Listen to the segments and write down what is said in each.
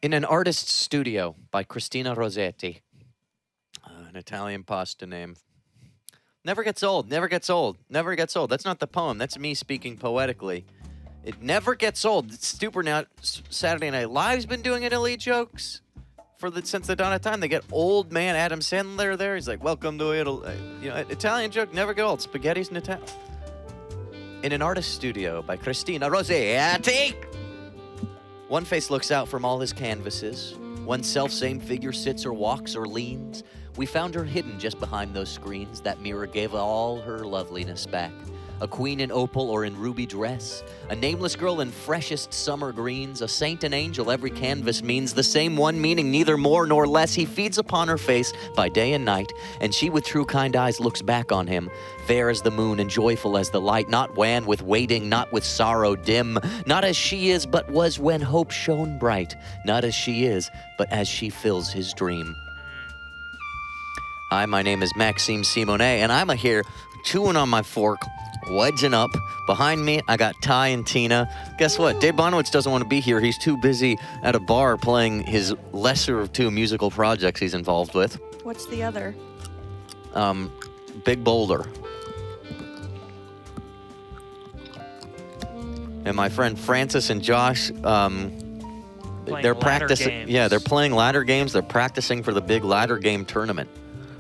In an artist's studio by Cristina Rossetti. An Italian pasta name. Never gets old, never gets old, never gets old. That's not the poem, that's me speaking poetically. It never gets old. It's super now. Saturday Night Live's been doing Italy jokes since the dawn of time. They get old man Adam Sandler there. He's like, welcome to Italy. Italian joke never get old. Spaghetti's in Italian. In an artist's studio by Cristina Rossetti. One face looks out from all his canvases. One self-same figure sits or walks or leans. We found her hidden just behind those screens. That mirror gave all her loveliness back. A queen in opal or in ruby dress. A nameless girl in freshest summer greens. A saint and angel every canvas means. The same one meaning, neither more nor less. He feeds upon her face by day and night. And she with true kind eyes looks back on him. Fair as the moon and joyful as the light. Not wan with waiting, not with sorrow dim. Not as she is, but was when hope shone bright. Not as she is, but as she fills his dream. Hi, my name is Maxime Simonet, and I'm here chewing on my fork, wedging up. Behind me, I got Ty and Tina. Guess what? Dave Bonowitz doesn't want to be here. He's too busy at a bar playing his lesser of two musical projects he's involved with. What's the other? Big Boulder. And my friend Francis and Josh, they're practicing. Games. Yeah, they're playing ladder games. They're practicing for the big ladder game tournament.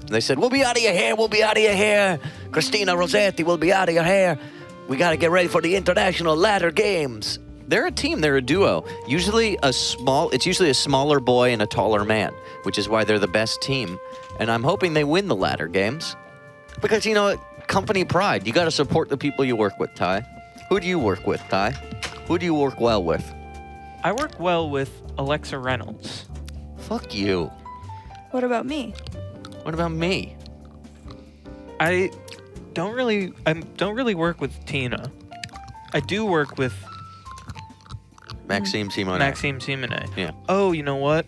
They said, we'll be out of your hair, we'll be out of your hair. Cristina Rossetti will be out of your hair. We got to get ready for the international ladder games. They're a team, they're a duo. It's usually a smaller boy and a taller man, which is why they're the best team. And I'm hoping they win the ladder games. Because, company pride. You got to support the people you work with, Ty. Who do you work with, Ty? Who do you work well with? I work well with Alexa Reynolds. Fuck you. What about me? What about me? I don't really work with Tina. I do work with Maxime Simonet. Maxime Simonet. Yeah. Oh, you know what?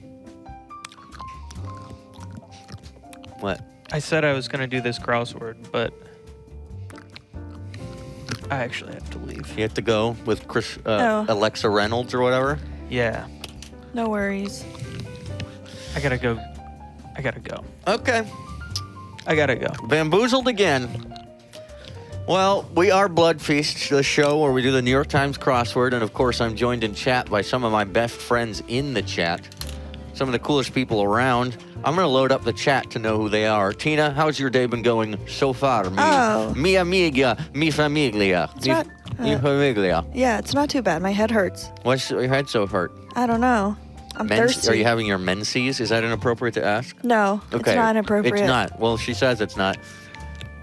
What? I said I was going to do this crossword, but I actually have to leave. You have to go with Alexa Reynolds or whatever? Yeah. No worries. I gotta go. Okay. I gotta go. Bamboozled again. Well, we are Bloodfeast, the show where we do the New York Times crossword, and of course I'm joined in chat by some of my best friends in the chat. Some of the coolest people around. I'm going to load up the chat to know who they are. Tina, how's your day been going so far? Mi amiga, mi famiglia. Mi famiglia. Yeah, it's not too bad. My head hurts. Why's your head so hurt? I don't know. I'm thirsty. Are you having your menses? Is that inappropriate to ask? No, okay. It's not inappropriate. It's not. Well, she says it's not.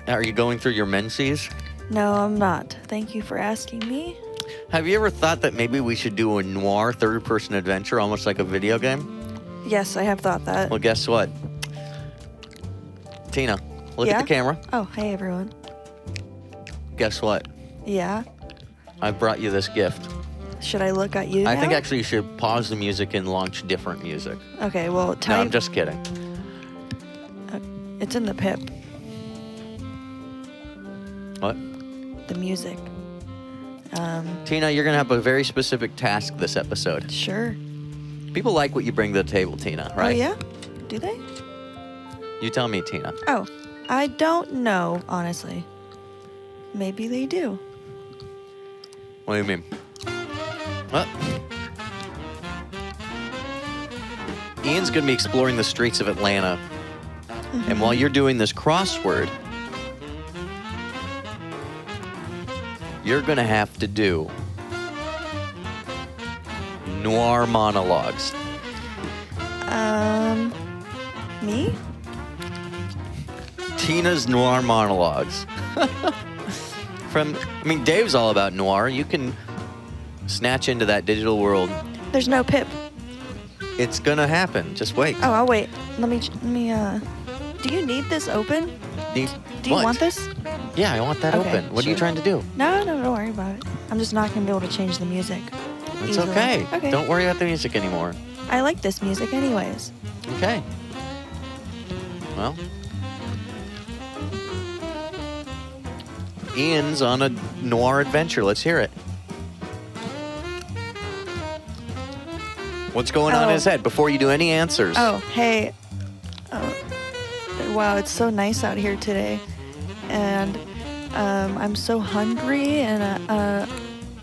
Are you going through your menses? No, I'm not. Thank you for asking me. Have you ever thought that maybe we should do a noir third-person adventure, almost like a video game? Yes, I have thought that. Well, guess what? Tina, look at the camera. Oh, hey, everyone. Guess what? Yeah? I brought you this gift. Should I look at you I now? think actually you should pause the music and launch different music. Okay, well, No, I'm just kidding. It's in the pip. What? The music. Tina, you're going to have a very specific task this episode. Sure. People like what you bring to the table, Tina, right? Oh, yeah? Do they? You tell me, Tina. Oh, I don't know, honestly. Maybe they do. What do you mean? What? Ian's going to be exploring the streets of Atlanta. Mm-hmm. And while you're doing this crossword, you're going to have to do Noir monologues. Me? Tina's Noir monologues. Dave's all about noir. You can snatch into that digital world. There's no pip. It's gonna happen. Just wait. Oh, I'll wait. Let me, do you need this open? Do you want this? Yeah, I want that open. What are you trying to do? No, don't worry about it. I'm just not gonna be able to change the music. It's easily. okay. Okay. Don't worry about the music anymore. I like this music anyways. Okay. Well, Ian's on a noir adventure. Let's hear it. What's going on in his head before you do any answers? Oh, hey. Wow, it's so nice out here today. And I'm so hungry, and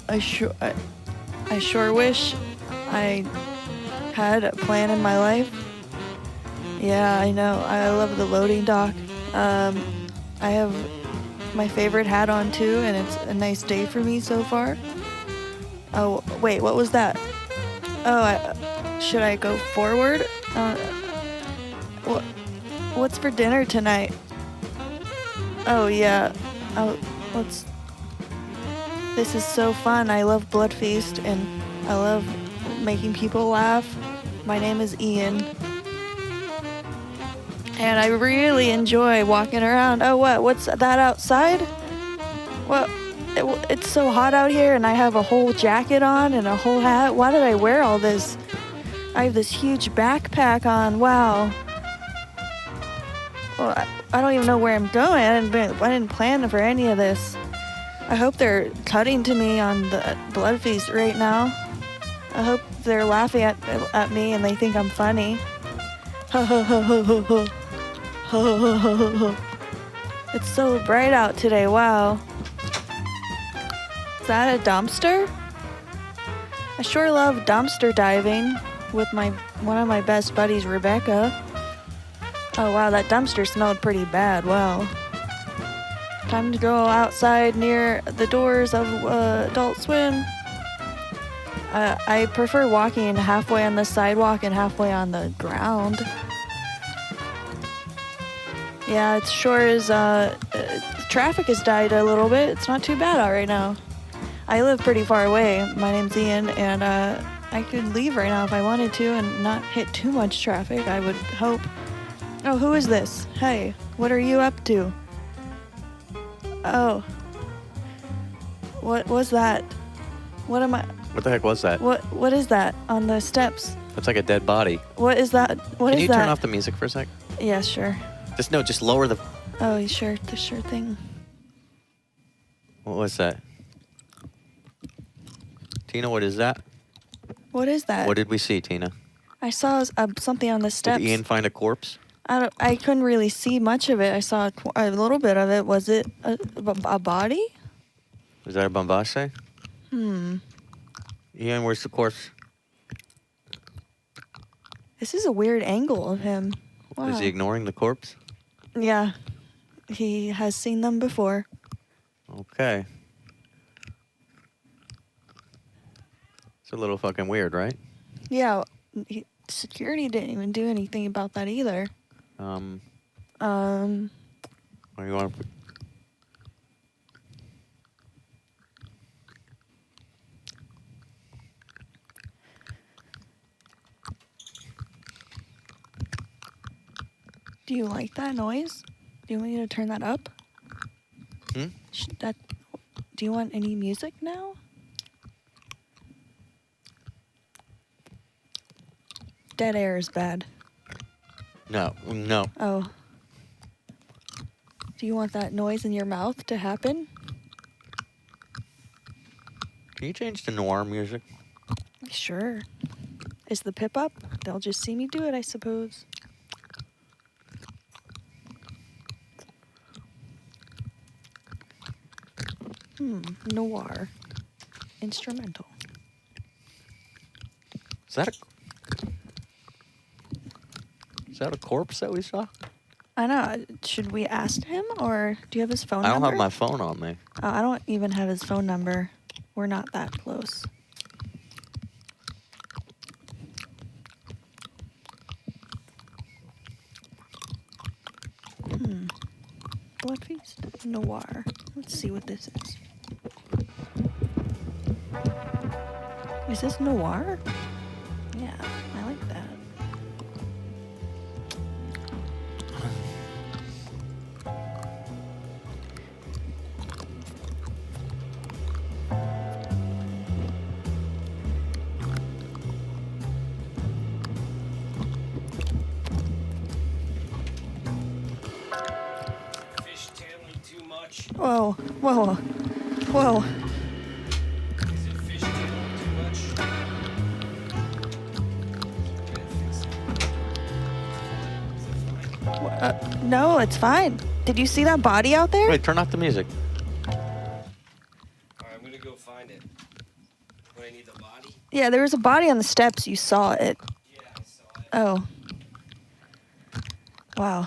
I sure wish I had a plan in my life. Yeah, I know. I love the loading dock. I have my favorite hat on too, and it's a nice day for me so far. Oh, wait, what was that? Oh, should I go forward? What's for dinner tonight? Oh, yeah. This is so fun. I love Bloodfeast, and I love making people laugh. My name is Ian. And I really enjoy walking around. Oh, what's that outside? Well, it's so hot out here, and I have a whole jacket on and a whole hat. Why did I wear all this? I have this huge backpack on. Wow. Well, I don't even know where I'm going. I didn't plan for any of this. I hope they're cutting to me on the Bloodfeast right now. I hope they're laughing at me and they think I'm funny. It's so bright out today. Wow. Is that a dumpster? I sure love dumpster diving with one of my best buddies, Rebecca. Oh wow, that dumpster smelled pretty bad. Wow. Time to go outside near the doors of Adult Swim. I prefer walking halfway on the sidewalk and halfway on the ground. Yeah, it sure is. Traffic has died a little bit. It's not too bad out right now. I live pretty far away. My name's Ian, and I could leave right now if I wanted to and not hit too much traffic, I would hope. Oh, who is this? Hey, what are you up to? Oh. What was that? What am I... What the heck was that? What is that on the steps? It's like a dead body. What is that? What Can is you that? turn off the music for a sec? Yeah, sure. Just lower the... Oh, sure. The sure thing. What was that? Tina, what is that? What is that? What did we see, Tina? I saw something on the steps. Did Ian find a corpse? I couldn't really see much of it. I saw a little bit of it. Was it a body? Was that a Bombase? Ian, where's the corpse? This is a weird angle of him. Wow. Is he ignoring the corpse? Yeah. He has seen them before. Okay. It's a little fucking weird, right? Yeah. Security didn't even do anything about that either. What do you want to... Do you like that noise? Do you want me to turn that up? Do you want any music now? Dead air is bad. No. Oh. Do you want that noise in your mouth to happen? Can you change to Noir music? Sure. Is the pip up? They'll just see me do it, I suppose. Noir. Instrumental. Is that a corpse that we saw? I know. Should we ask him, or do you have his phone number? I don't have my phone on me. I don't even have his phone number. We're not that close. Bloodfeast. Noir. Let's see what this is. Is this Noir? Yeah, I like that. Fishtailing too much? Whoa. Is it fishtailing too much? No, it's fine. Did you see that body out there? Wait, turn off the music. Alright, I'm gonna go find it. When I need the body? Yeah, there was a body on the steps. You saw it. Yeah, I saw it. Oh. Wow.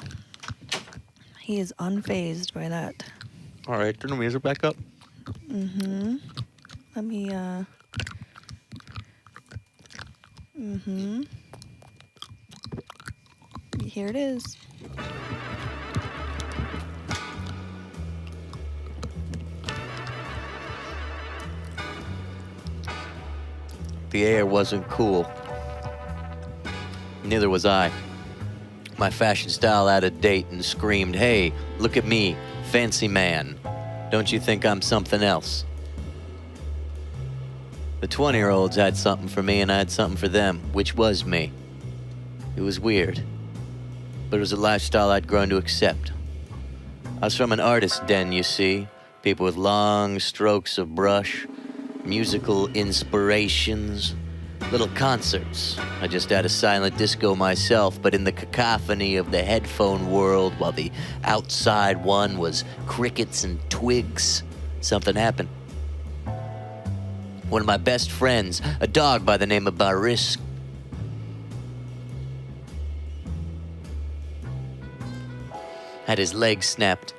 He is unfazed by that. All right, turn the music back up. Mm-hmm. Let me, Mm-hmm. Here it is. The air wasn't cool. Neither was I. My fashion style out of date and screamed, "Hey, look at me, fancy man. Don't you think I'm something else?" The 20-year-olds had something for me and I had something for them, which was me. It was weird, but it was a lifestyle I'd grown to accept. I was from an artist's den, you see. People with long strokes of brush, musical inspirations, little concerts. I just had a silent disco myself, but in the cacophony of the headphone world, while the outside one was crickets and twigs, something happened. One of my best friends, a dog by the name of Baris, had his leg snapped.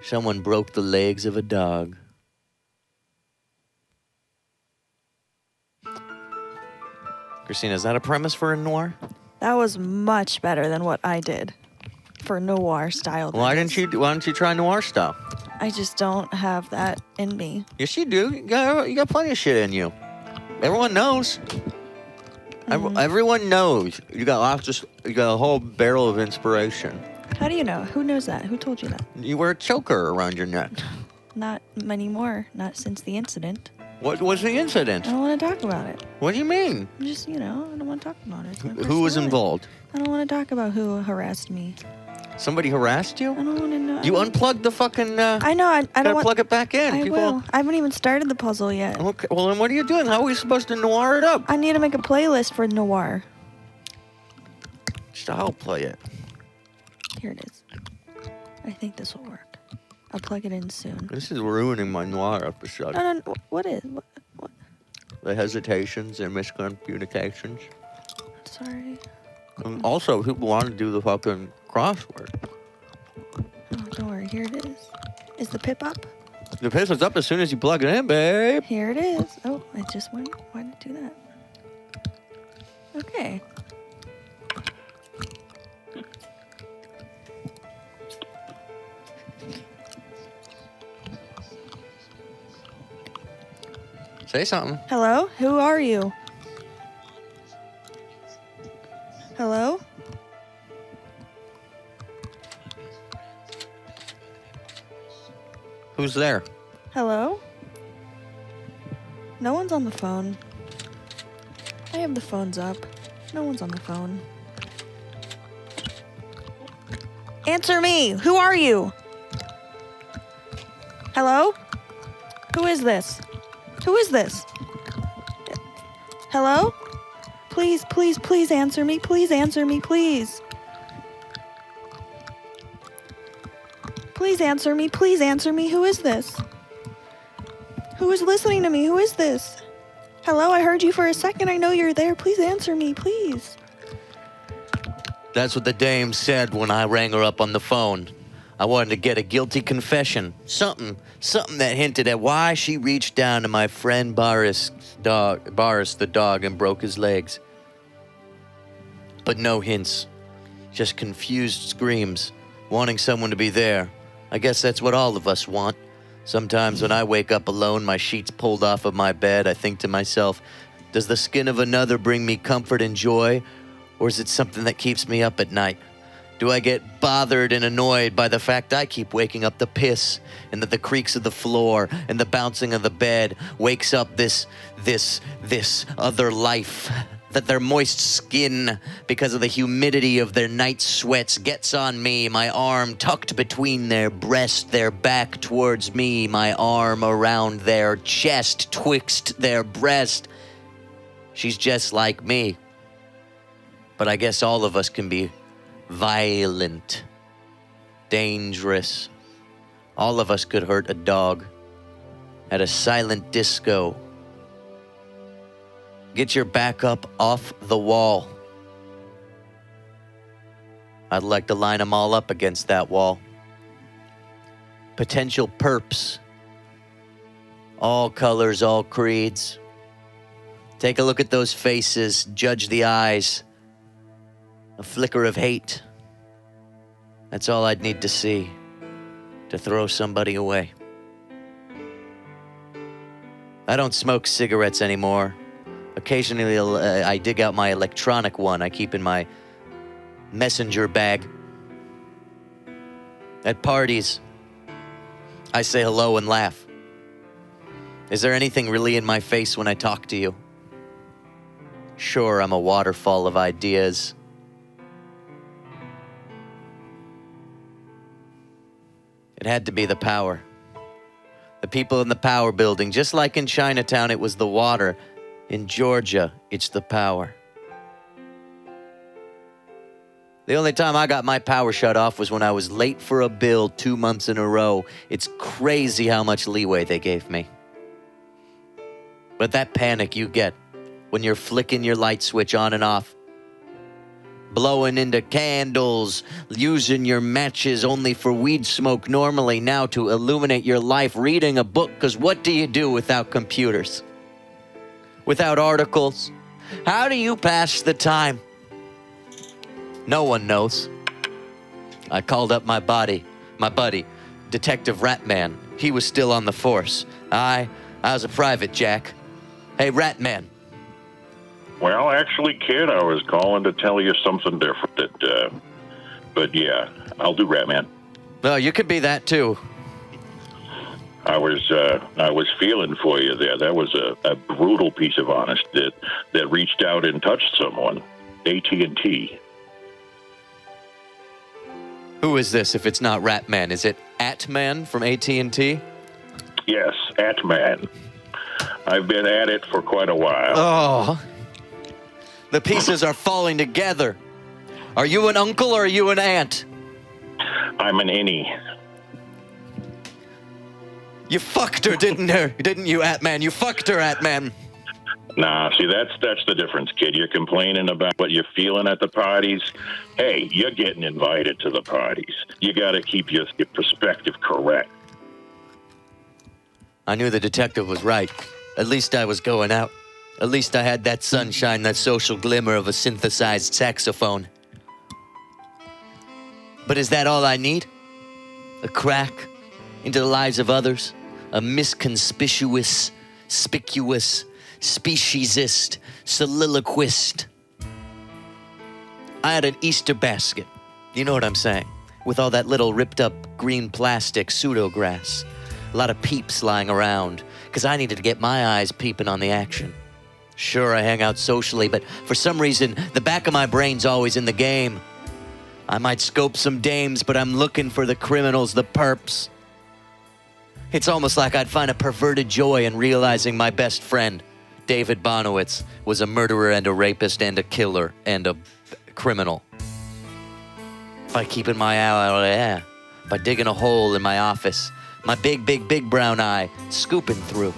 Someone broke the legs of a dog. Christina, is that a premise for a noir? That was much better than what I did for noir style. Why don't you try noir style? I just don't have that in me. Yes, you do. You got plenty of shit in you. Everyone knows. Everyone knows. You got a whole barrel of inspiration. How do you know? Who knows that? Who told you that? You wear a choker around your neck. Not anymore. Not since the incident. What was the incident? I don't want to talk about it. What do you mean? Just, I don't want to talk about it. It's my Who was personal life. involved? I don't want to talk about who harassed me. Somebody harassed I you? don't want to know. You unplugged the fucking. I know. I Gotta don't want. plug it back in. I will. I haven't even started the puzzle yet. Okay. Well, then what are you doing? How are we supposed to noir it up? I need to make a playlist for noir. I'll play it. Here it is. I think this will work. I'll plug it in soon. This is ruining my noir episode. No. What is? What? The hesitations and miscommunications. Sorry. And also, people want to do the fucking crossword. Oh, don't worry. Here it is. Is the pip up? The pistol's up as soon as you plug it in, babe. Here it is. Oh, I just went. Why did it do that? Okay. Say something. Hello? Who are you? Hello? Who's there? Hello? No one's on the phone. I have the phones up. No one's on the phone. Answer me! Who are you? Hello? Who is this? Who is this? Hello? Please answer me. Please answer me, please. Please answer me. Please answer me. Who is this? Who is listening to me? Who is this? Hello, I heard you for a second. I know you're there. Please answer me, please. That's what the dame said when I rang her up on the phone. I wanted to get a guilty confession. Something that hinted at why she reached down to my friend Boris the dog, and broke his legs. But no hints. Just confused screams, wanting someone to be there. I guess that's what all of us want. Sometimes when I wake up alone, my sheets pulled off of my bed, I think to myself, does the skin of another bring me comfort and joy? Or is it something that keeps me up at night? Do I get bothered and annoyed by the fact I keep waking up to piss, and that the creaks of the floor and the bouncing of the bed wakes up this other life? That their moist skin, because of the humidity of their night sweats, gets on me, my arm tucked between their breast, their back towards me, my arm around their chest, twixt their breast. She's just like me. But I guess all of us can be violent, dangerous. All of us could hurt a dog at a silent disco. Get your back up off the wall. I'd like to line them all up against that wall. Potential perps. All colors, all creeds. Take a look at those faces, judge the eyes. A flicker of hate. That's all I'd need to see to throw somebody away. I don't smoke cigarettes anymore. Occasionally I dig out my electronic one I keep in my messenger bag. At parties, I say hello and laugh. Is there anything really in my face when I talk to you? Sure, I'm a waterfall of ideas. It had to be the power. The people in the power building, just like in Chinatown, it was the water. In Georgia, it's the power. The only time I got my power shut off was when I was late for a bill 2 months in a row. It's crazy how much leeway they gave me. But that panic you get when you're flicking your light switch on and off, blowing into candles, using your matches only for weed smoke normally, now to illuminate your life, reading a book, because what do you do without computers? Without articles? How do you pass the time? No one knows. I called up my buddy, Detective Ratman. He was still on the force. I was a private, Jack. Hey, Ratman. Well, actually, kid, I was calling to tell you something different. But yeah, I'll do Ratman. Well, you could be that too. I was feeling for you there. That was a brutal piece of honesty that reached out and touched someone. AT&T. Who is this if it's not Ratman? Is it Atman from AT&T? Yes, Atman. I've been at it for quite a while. Oh, the pieces are falling together. Are you an uncle or are you an aunt? I'm an innie. You fucked her, didn't you, Atman? You fucked her, Atman. Nah, see, that's the difference, kid. You're complaining about what you're feeling at the parties. Hey, you're getting invited to the parties. You got to keep your perspective correct. I knew the detective was right. At least I was going out. At least I had that sunshine, that social glimmer of a synthesized saxophone. But is that all I need? A crack into the lives of others? A misconspicuous, spicuous, speciesist, soliloquist? I had an Easter basket. You know what I'm saying? With all that little ripped up green plastic pseudograss. A lot of peeps lying around, because I needed to get my eyes peeping on the action. Sure, I hang out socially, but for some reason, the back of my brain's always in the game. I might scope some dames, but I'm looking for the criminals, the perps. It's almost like I'd find a perverted joy in realizing my best friend, David Bonowitz, was a murderer and a rapist and a killer and a criminal. By keeping my eye out there, by digging a hole in my office, my big brown eye scooping through.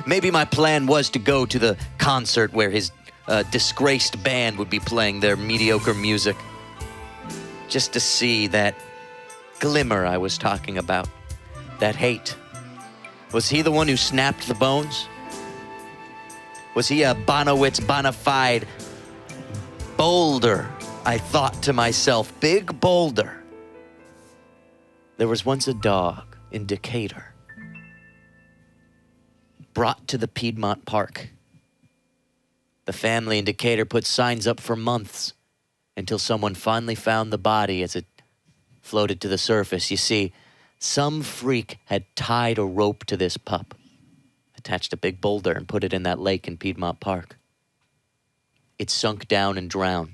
Maybe my plan was to go to the concert where his disgraced band would be playing their mediocre music. Just to see that glimmer I was talking about. That hate. Was he the one who snapped the bones? Was he a Bonowitz bona fide boulder? I thought to myself, big boulder. There was once a dog in Decatur, brought to the Piedmont Park. The family in Decatur put signs up for months until someone finally found the body as it floated to the surface. You see, some freak had tied a rope to this pup, attached a big boulder, and put it in that lake in Piedmont Park. It sunk down and drowned.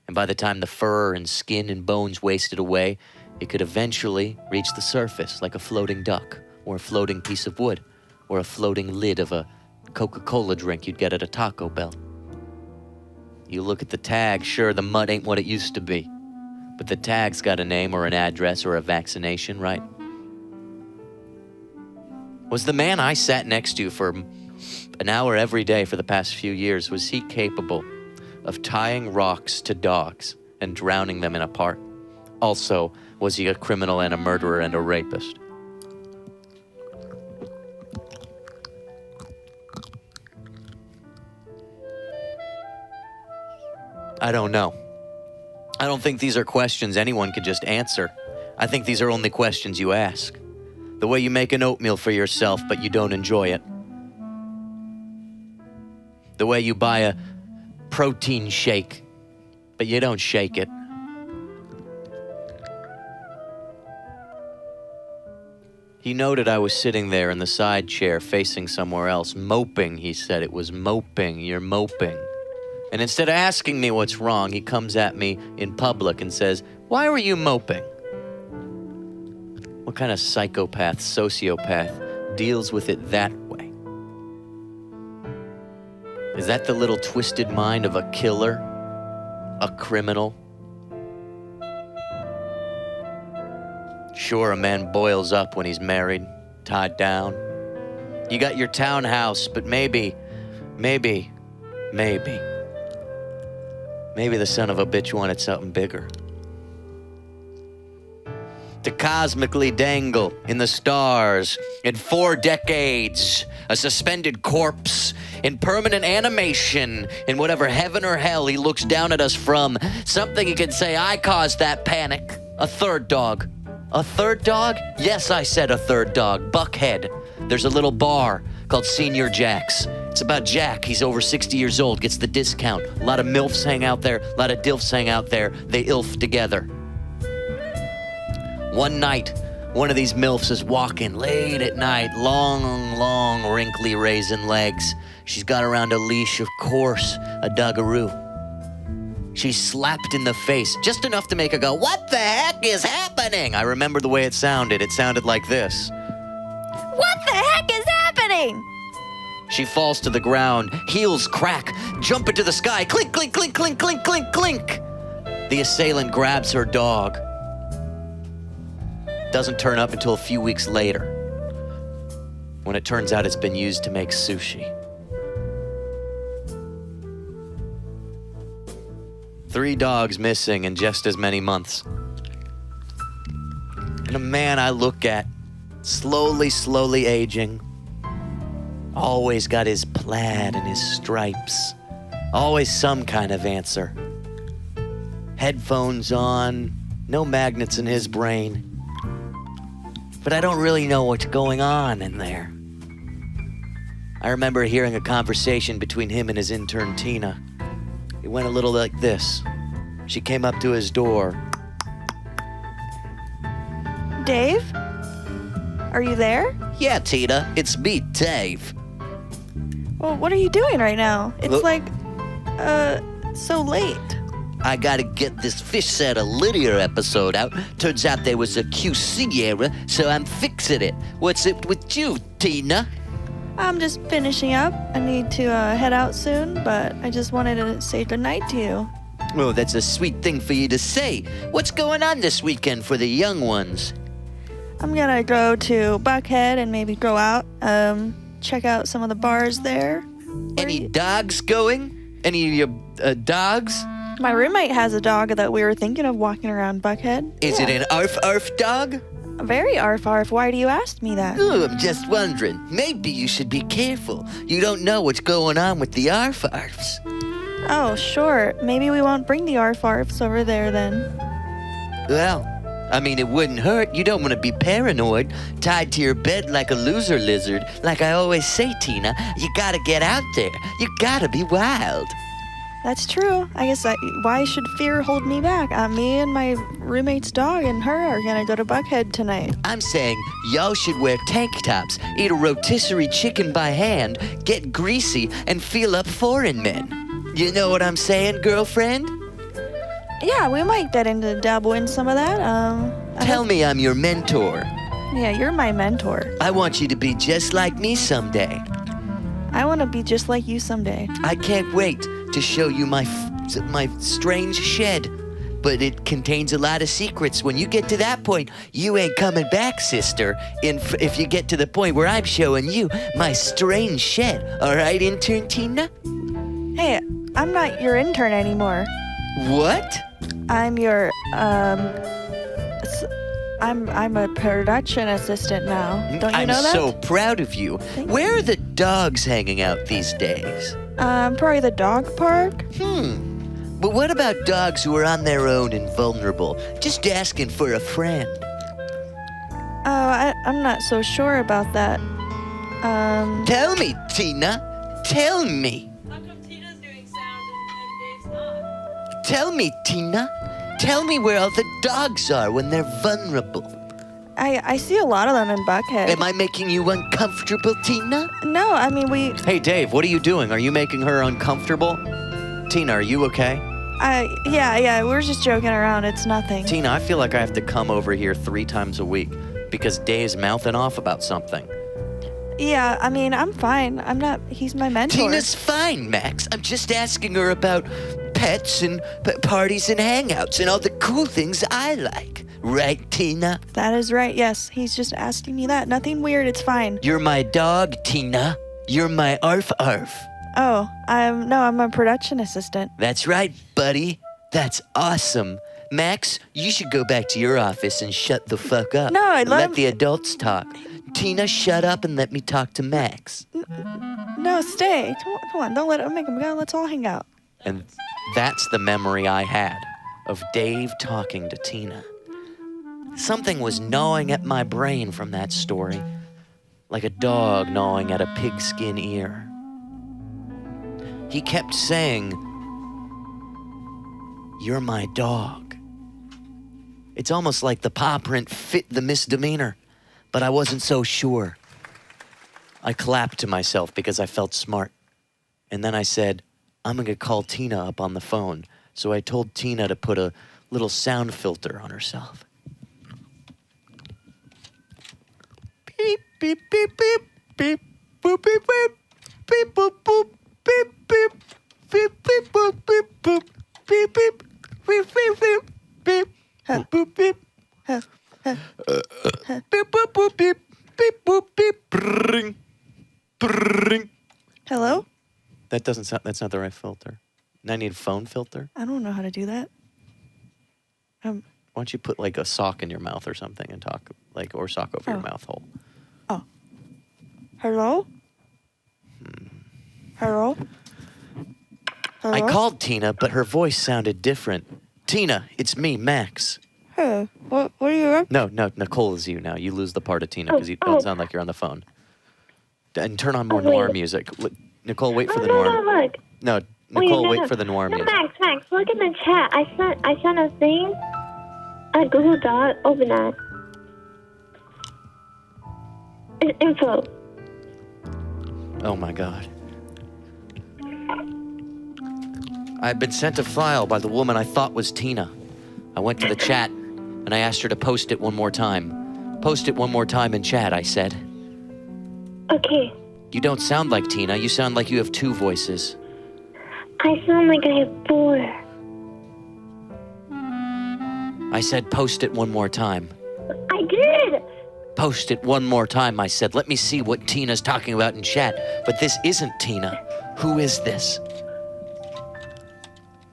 And by the time the fur and skin and bones wasted away, it could eventually reach the surface like a floating duck or a floating piece of wood or a floating lid of a Coca-Cola drink you'd get at a Taco Bell. You look at the tag, sure, the mud ain't what it used to be. But the tag's got a name or an address or a vaccination, right? Was the man I sat next to for an hour every day for the past few years, was he capable of tying rocks to dogs and drowning them in a park? Also, was he a criminal and a murderer and a rapist? I don't know. I don't think these are questions anyone can just answer. I think these are only questions you ask. The way you make an oatmeal for yourself, but you don't enjoy it. The way you buy a protein shake, but you don't shake it. He noted I was sitting there in the side chair facing somewhere else, moping, he said. It was moping, you're moping. And instead of asking me what's wrong, he comes at me in public and says, "Why were you moping?" What kind of psychopath, sociopath deals with it that way? Is that the little twisted mind of a killer? A criminal? Sure, a man boils up when he's married, tied down. You got your townhouse, but maybe the son of a bitch wanted something bigger. To cosmically dangle in the stars in 4 decades, a suspended corpse in permanent animation in whatever heaven or hell he looks down at us from. Something he can say, I caused that panic. A third dog. A third dog? Yes, I said a third dog. Buckhead. There's a little bar called Senior Jack's. It's about Jack. He's over 60 years old, gets the discount. A lot of MILFs hang out there, a lot of DILFs hang out there. They ILF together. One night, one of these MILFs is walking late at night, long, wrinkly raisin legs. She's got around a leash, of course, a Doggaroo. She's slapped in the face, just enough to make her go, "What the heck is happening?" I remember the way it sounded. It sounded like this. What the heck is happening? She falls to the ground, heels crack, jump into the sky, clink, clink, clink, clink, clink, clink, clink. The assailant grabs her dog. Doesn't turn up until a few weeks later, when it turns out it's been used to make sushi. 3 dogs missing in just as many months. And a man I look at, slowly aging, always got his plaid and his stripes, always some kind of answer. Headphones on, no magnets in his brain. But I don't really know what's going on in there. I remember hearing a conversation between him and his intern, Tina. It went a little like this. She came up to his door. Dave? Are you there? "Yeah, Tina, it's me, Dave." Well, what are you doing right now? It's so late. I gotta get this Fish Out of Lydia episode out. Turns out there was a QC error, so I'm fixing it. What's it with you, Tina? I'm just finishing up. I need to head out soon, but I just wanted to say goodnight to you. Oh, that's a sweet thing for you to say. What's going on this weekend for the young ones? I'm gonna go to Buckhead and maybe go out, check out some of the bars there. Any dogs going? Any of your dogs? My roommate has a dog that we were thinking of walking around Buckhead. Is it an arf dog? Very arf. Why do you ask me that? Oh, I'm just wondering. Maybe you should be careful. You don't know what's going on with the arfs. Oh, sure. Maybe we won't bring the arfs over there then. Well, I mean, it wouldn't hurt. You don't want to be paranoid, tied to your bed like a loser lizard. Like I always say, Tina, you gotta get out there. You gotta be wild. That's true. I guess why should fear hold me back? Me and my roommate's dog and her are gonna go to Buckhead tonight. I'm saying y'all should wear tank tops, eat a rotisserie chicken by hand, get greasy, and feel up foreign men. You know what I'm saying, girlfriend? Yeah, we might get into dabble in some of that. Tell me I'm your mentor. Yeah, you're my mentor. I want you to be just like me someday. I want to be just like you someday. I can't wait to show you my strange shed. But it contains a lot of secrets. When you get to that point, you ain't coming back, sister. If you get to the point where I'm showing you my strange shed. All right, intern Tina? Hey, I'm not your intern anymore. What? I'm your, I'm a production assistant now. Don't you know that? I'm so proud of you. Where are the dogs hanging out these days? Probably the dog park. But what about dogs who are on their own and vulnerable, just asking for a friend? I'm not so sure about that. Tell me, Tina. Tell me. How come Tina's doing sound and Dave's not? Tell me, Tina. Tell me where all the dogs are when they're vulnerable. I see a lot of them in Buckhead. Am I making you uncomfortable, Tina? No, I mean, Hey, Dave, what are you doing? Are you making her uncomfortable? Tina, are you okay? yeah, we're just joking around. It's nothing. Tina, I feel like I have to come over here 3 times a week because Dave's mouthing off about something. Yeah, I mean, I'm fine. He's my mentor. Tina's fine, Max. I'm just asking her about pets and parties and hangouts and all the cool things I like. Right, Tina? That is right, yes. He's just asking me that. Nothing weird, it's fine. You're my dog, Tina. You're my arf arf. Oh, I'm a production assistant. That's right, buddy. That's awesome. Max, you should go back to your office and shut the fuck up. No, let the adults talk. Tina, shut up and let me talk to Max. No, stay. Come on, don't let him make him go. Let's all hang out. And that's the memory I had of Dave talking to Tina. Something was gnawing at my brain from that story, like a dog gnawing at a pigskin ear. He kept saying, "You're my dog." It's almost like the paw print fit the misdemeanor, but I wasn't so sure. I clapped to myself because I felt smart. And then I said, I'm going to call Tina up on the phone. So I told Tina to put a little sound filter on herself. Beep, beep, beep, beep, beep, boop, beep, beep, beep, boop, boop, beep, beep, beep, beep, boop, beep, boop, beep, beep, beep, beep, beep, beep, boop, beep, beep, boop, boop, beep, beep, boop, beep, brrring, brrring. Hello? That's not the right filter. I need a phone filter. I don't know how to do that. Why don't you put like a sock in your mouth or something and talk, or sock over your mouth hole. Hello? Hello? Hello? I called Tina, but her voice sounded different. Tina, it's me, Max. Hey, what are you up? No, Nicole is you now. You lose the part of Tina because you don't sound like you're on the phone. And turn on more Noir music. Nicole, wait for the Noir. Look. No, Nicole, wait for the Noir music. Max, look in the chat. I sent a thing, a Google Doc. Open that. It's info. Oh my God. I'd been sent a file by the woman I thought was Tina. I went to the chat and I asked her to post it one more time. Post it one more time in chat, I said. Okay. You don't sound like Tina. You sound like you have 2 voices. I sound like I have 4. I said, post it one more time. I did. Post it one more time, I said. Let me see what Tina's talking about in chat. But this isn't Tina. Who is this?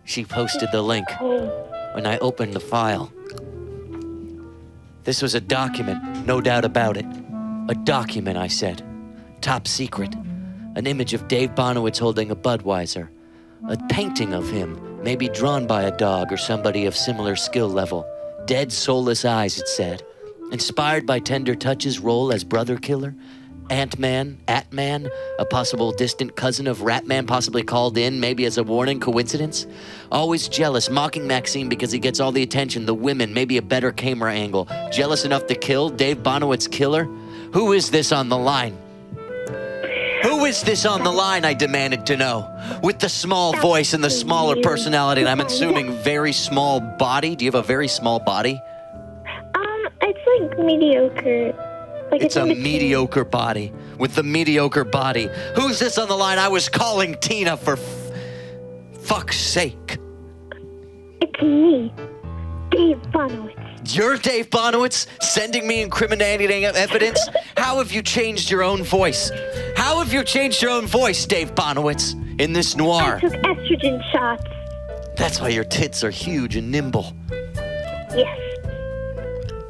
She posted the link when I opened the file. This was a document, no doubt about it. A document, I said. Top secret. An image of Dave Bonowitz holding a Budweiser. A painting of him, maybe drawn by a dog or somebody of similar skill level. Dead, soulless eyes, it said. Inspired by tender touches, role as brother killer. Ant-Man, At-Man, a possible distant cousin of Rat-Man possibly called in, maybe as a warning, coincidence? Always jealous, mocking Maxine because he gets all the attention, the women, maybe a better camera angle. Jealous enough to kill Dave Bonowitz killer? Who is this on the line? Who is this on the line, I demanded to know. With the small voice and the smaller personality, and I'm assuming very small body. Do you have a very small body? It's like mediocre. Like It's a in between. mediocre body with the mediocre body. Who's this on the line? I was calling Tina for fuck's sake. It's me, Dave Bonowitz. You're Dave Bonowitz sending me incriminating evidence? How have you changed your own voice? How have you changed your own voice, Dave Bonowitz, in this I noir? took estrogen shots. That's why your tits are huge and nimble. Yes.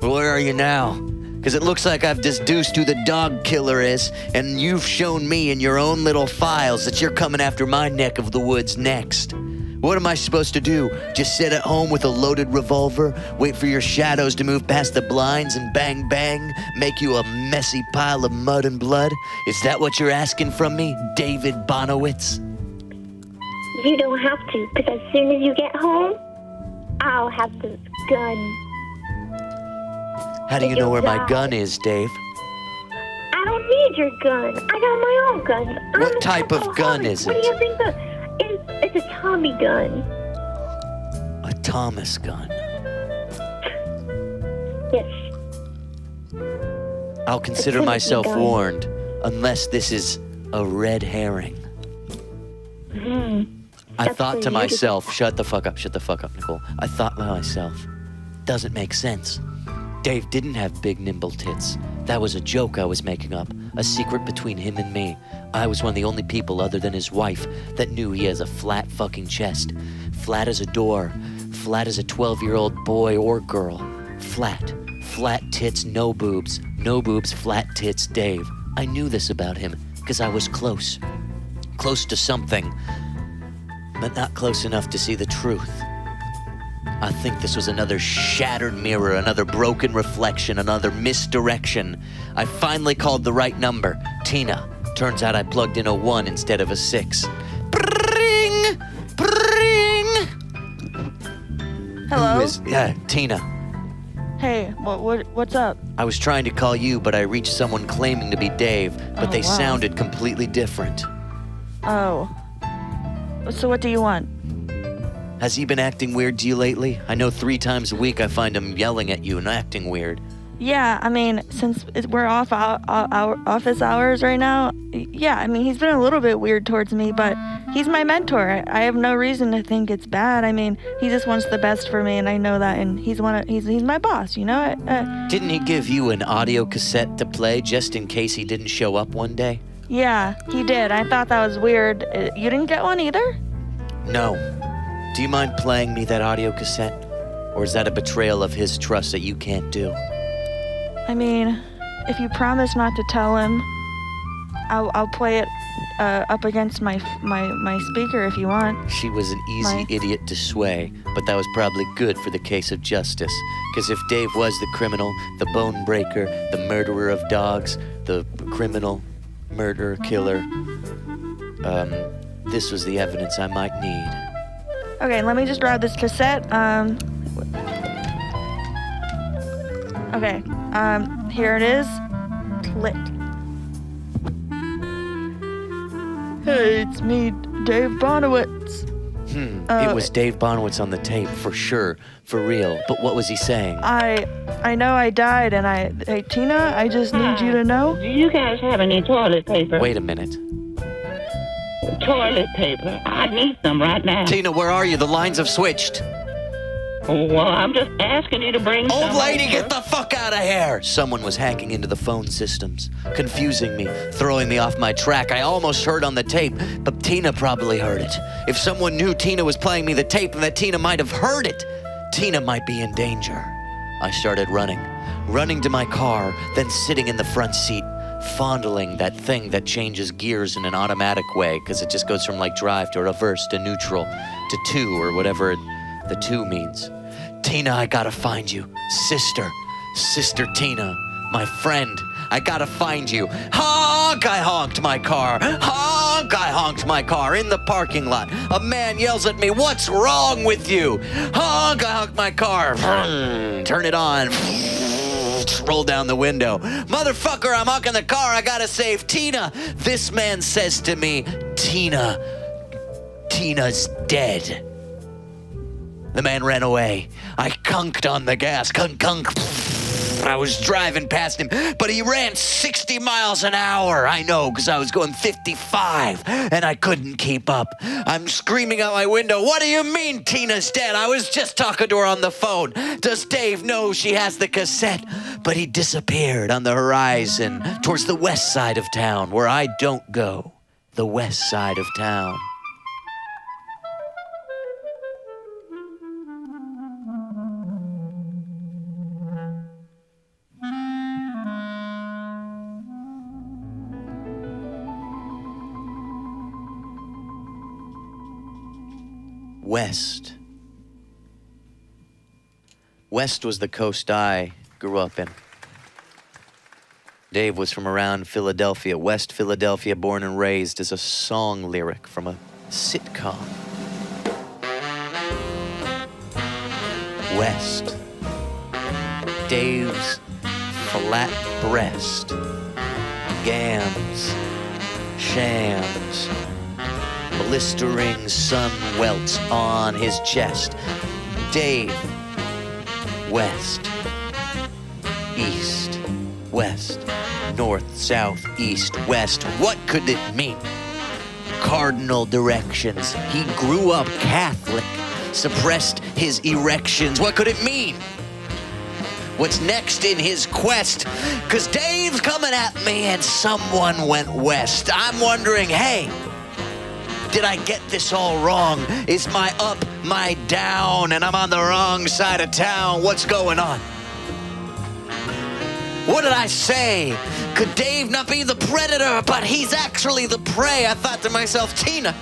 Where are you now? Because it looks like I've deduced who the dog killer is, and you've shown me in your own little files that you're coming after my neck of the woods next. What am I supposed to do? Just sit at home with a loaded revolver, wait for your shadows to move past the blinds and bang bang, make you a messy pile of mud and blood? Is that what you're asking from me, David Bonowitz? You don't have to, because as soon as you get home, I'll have this gun. How do you know where my die. gun is, Dave? I don't need your gun. I got my own guns. What type of gun is What it? do you think it's a Tommy gun. A Thomas gun. Yes. I'll consider Timothy myself gun. warned, unless this is a red herring. I That's thought for to you to myself, shut the fuck up, Nicole. I thought to myself, doesn't make sense. Dave didn't have big, nimble tits. That was a joke I was making up, a secret between him and me. I was one of the only people other than his wife that knew he has a flat fucking chest. Flat as a door. Flat as a 12-year-old boy or girl. Flat. Flat tits, no boobs. No boobs, flat tits, Dave. I knew this about him because I was close. Close to something, but not close enough to see the truth. I think this was another shattered mirror, another broken reflection, another misdirection. I finally called the right number, Tina. Turns out I plugged in a 1 instead of a 6. Bring! Bring! Hello? Yeah, Tina. Hey, what's up? I was trying to call you, but I reached someone claiming to be Dave, but Oh, they wow. sounded completely different. Oh. So what do you want? Has he been acting weird to you lately? I know 3 times a week I find him yelling at you and acting weird. Yeah, I mean, since we're off office hours right now, yeah, I mean, he's been a little bit weird towards me, but he's my mentor. I have no reason to think it's bad. I mean, he just wants the best for me, and I know that, and he's my boss, you know? Didn't he give you an audio cassette to play just in case he didn't show up one day? Yeah, he did. I thought that was weird. You didn't get one either? No. Do you mind playing me that audio cassette? Or is that a betrayal of his trust that you can't do? I mean, if you promise not to tell him, I'll play it up against my speaker if you want. She was an easy idiot to sway, but that was probably good for the case of justice. Because if Dave was the criminal, the bone breaker, the murderer of dogs, the criminal, murderer, killer, this was the evidence I might need. Okay, let me just grab this cassette. Okay, here it is. Click. Hey, it's me, Dave Bonowitz. It was Dave Bonowitz on the tape, for sure, for real. But what was he saying? I know I died, and hey, Tina, I just need you to know. Do you guys have any toilet paper? Wait a minute. Toilet paper. I need some right now. Tina, where are you? The lines have switched. Well, I'm just asking you to bring some. Old lady, over. get the fuck out of here! Someone was hacking into the phone systems, confusing me, throwing me off my track. I almost heard on the tape, but Tina probably heard it. If someone knew Tina was playing me the tape, then that Tina might have heard it. Tina might be in danger. I started running to my car, then sitting in the front seat, fondling that thing that changes gears in an automatic way, because it just goes from like drive to reverse to neutral to 2 or whatever the 2 means. Tina, I gotta find you. Sister Tina, my friend, I gotta find you. Honk, I honked my car. Honk, I honked my car in the parking lot. A man yells at me, what's wrong with you? Honk, I honked my car. Turn it on. Roll down the window. Motherfucker, I'm honking the car. I gotta save Tina. This man says to me, Tina's dead. The man ran away. I conked on the gas. Kunk, kunk. I was driving past him, but he ran 60 miles an hour. I know, because I was going 55, and I couldn't keep up. I'm screaming out my window, what do you mean Tina's dead? I was just talking to her on the phone. Does Dave know she has the cassette? But he disappeared on the horizon towards the west side of town, where I don't go. The west side of town. West. West was the coast I grew up in. Dave was from around Philadelphia, West Philadelphia, born and raised, is a song lyric from a sitcom. West. Dave's flat breast. Gams. Shams. Blistering sun welts on his chest. Dave. West. East. West. North, south, east, west. What could it mean? Cardinal directions. He grew up Catholic, suppressed his erections. What could it mean? What's next in his quest? 'Cause Dave's coming at me and someone went west. I'm wondering, hey, did I get this all wrong? Is my up my down and I'm on the wrong side of town? What's going on? What did I say? Could Dave not be the predator, but he's actually the prey? I thought to myself, Tina.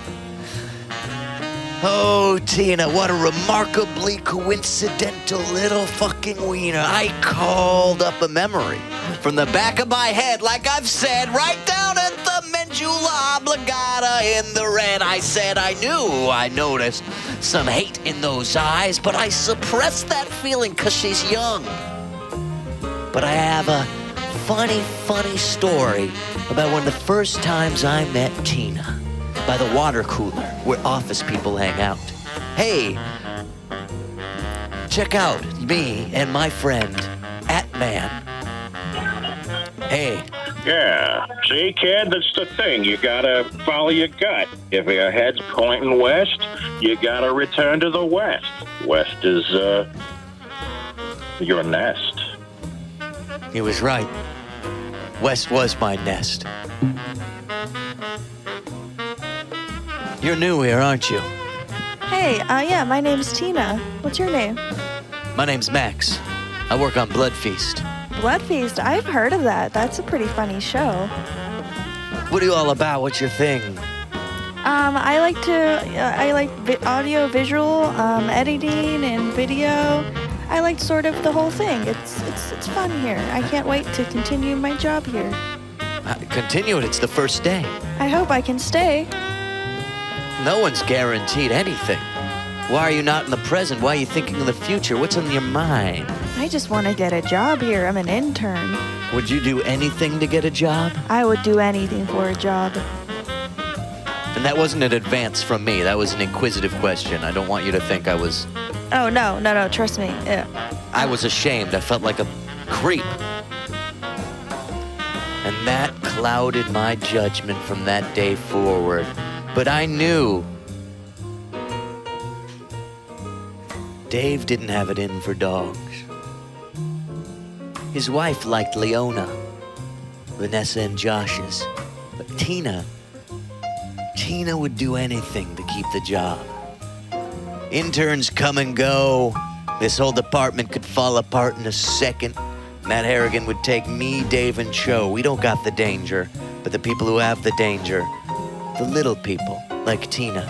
Oh, Tina, what a remarkably coincidental little fucking wiener. I called up a memory from the back of my head, like I've said, right down at the medulla oblongata in the red. I said I knew I noticed some hate in those eyes, but I suppressed that feeling 'cause she's young. But I have a funny story about one of the first times I met Tina by the water cooler where office people hang out. Hey, check out me and my friend, Atman. Hey. Yeah. See, kid, that's the thing. You gotta follow your gut. If your head's pointing west, you gotta return to the west. West is, your nest. He was right. West was my nest. You're new here, aren't you? Hey, yeah, my name's Tina. What's your name? My name's Max. I work on Bloodfeast. Bloodfeast. I've heard of that. That's a pretty funny show. What are you all about? What's your thing? I like audio, visual, editing, and video. I like sort of the whole thing. It's fun here. I can't wait to continue my job here. Continue it. It's the first day. I hope I can stay. No one's guaranteed anything. Why are you not in the present? Why are you thinking of the future? What's on your mind? I just want to get a job here. I'm an intern. Would you do anything to get a job? I would do anything for a job. And that wasn't an advance from me. That was an inquisitive question. I don't want you to think I was... Oh, no, trust me. Yeah. I was ashamed. I felt like a creep. And that clouded my judgment from that day forward. But I knew Dave didn't have it in for dogs. His wife liked Leona, Vanessa and Josh's. But Tina would do anything to keep the job. Interns come and go. This whole department could fall apart in a second. Matt Harrigan would take me, Dave, and Cho. We don't got the danger, but the people who have the danger, the little people, like Tina,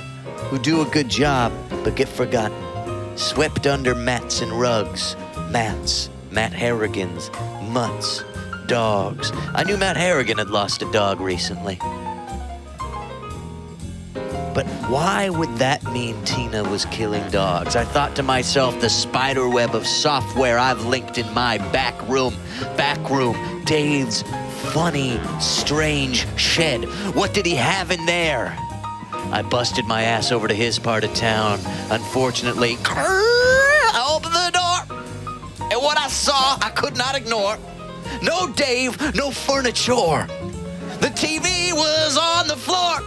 who do a good job but get forgotten, swept under mats and rugs. Mats, Matt Harrigan's, mutts, dogs. I knew Matt Harrigan had lost a dog recently. But why would that mean Tina was killing dogs? I thought to myself, the spider web of software I've linked in my back room, Dave's funny, strange shed. What did he have in there? I busted my ass over to his part of town. Unfortunately, I opened the door. It know what I saw? I could not ignore. No Dave, no furniture. The TV was on the floor.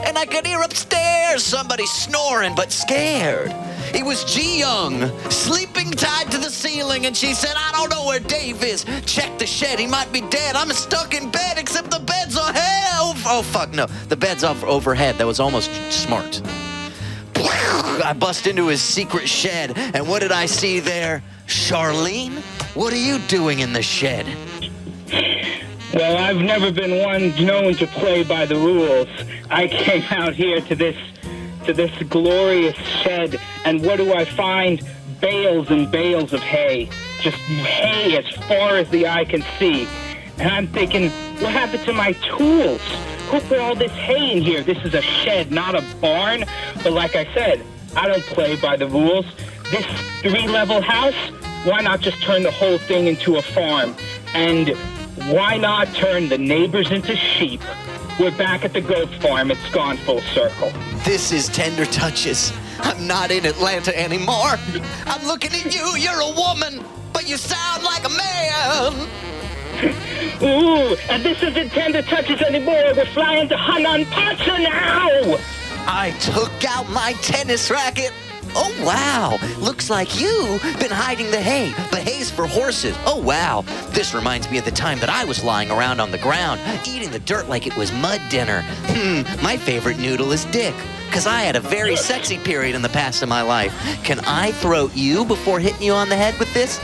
And I could hear upstairs somebody snoring but scared. It was G Young, sleeping tied to the ceiling, and she said, I don't know where Dave is. Check the shed, he might be dead. I'm stuck in bed, except the bed's on hell. Oh, fuck, no. The bed's overhead. That was almost smart. I bust into his secret shed, and what did I see there? Charlene, what are you doing in the shed? Well, I've never been one known to play by the rules. I came out here to this glorious shed, and what do I find? Bales and bales of hay. Just hay as far as the eye can see. And I'm thinking, what happened to my tools? Who put all this hay in here? This is a shed, not a barn. But like I said, I don't play by the rules. This 3-level house, why not just turn the whole thing into a farm? And why not turn the neighbors into sheep? We're back at the goat farm. It's gone full circle. This is Tender Touches. I'm not in Atlanta anymore. I'm looking at you. You're a woman, but you sound like a man. Ooh, and this isn't Tender Touches anymore. We're flying to Hanan Pacha now. I took out my tennis racket. Oh, wow. Looks like you've been hiding the hay. The hay's for horses. Oh, wow. This reminds me of the time that I was lying around on the ground, eating the dirt like it was mud dinner. My favorite noodle is dick, because I had a very sexy period in the past of my life. Can I throat you before hitting you on the head with this?